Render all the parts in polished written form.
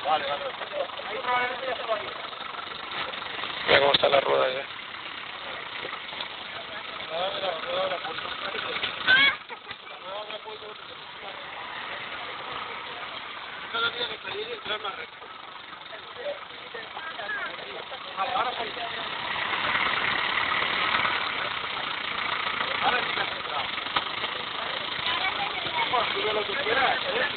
Vale, vale. Ahí probablemente ya se va a ir. Mira cómo está la rueda ya. Cada día que salir y entrar más recto. Vale, ahora sí. Ahora sí que has entrado. Bueno, sube lo que quieras, ¿sabes?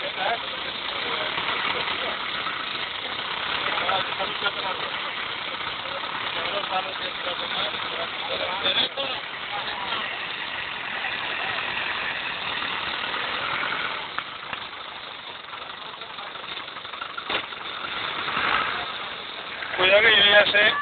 Cuidado que yo ya sé.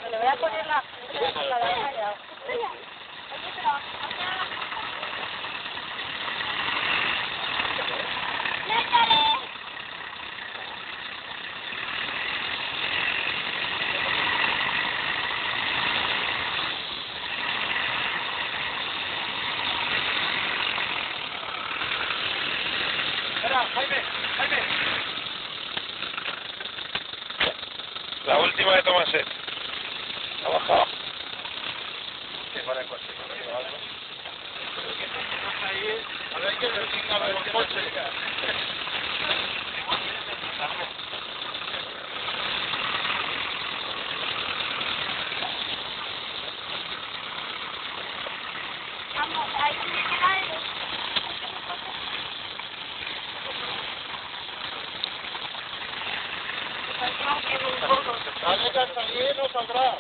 Le voy a poner la Espera, Jaime. La última de Tomaset. Ha bajado. Sí, para el coche. A ver qué resigna el coche. Vamos, ahí me queda Dale que hasta allí no saldrá.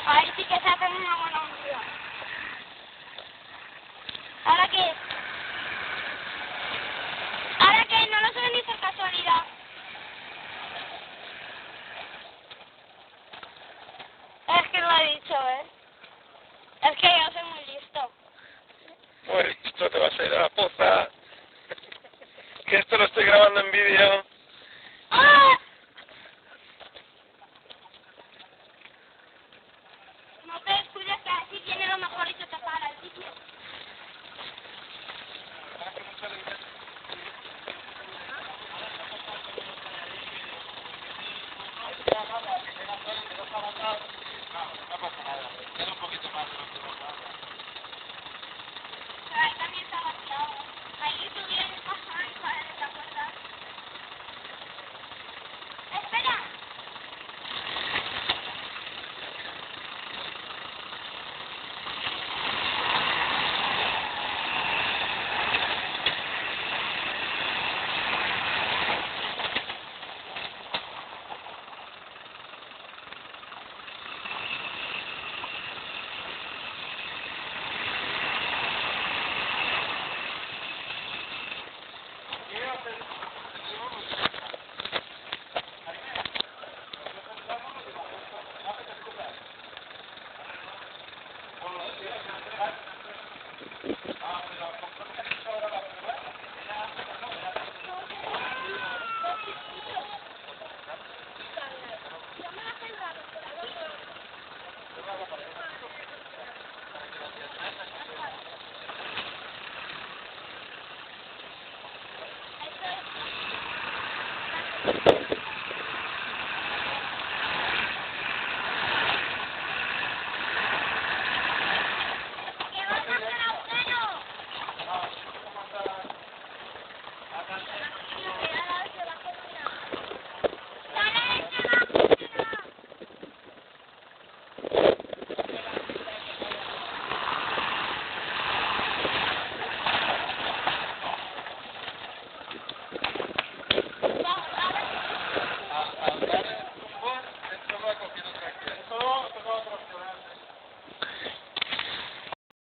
Ahí sí que se hace una buena hundida. ¿Ahora qué? ¿Ahora qué? No lo sé ni por casualidad. Es que lo he dicho, ¿eh? Es que yo soy muy listo. Pues esto te vas a ir a la poza. Que esto lo estoy grabando en vídeo. ¡Ah! No te descuides que así tiene lo mejor y se te para el vídeo. Pero ahí también está vaciado. Ahí tuvieron bajar y para ¿te acuerdas? ¡Espera! ¡Que vas a hacer agujero!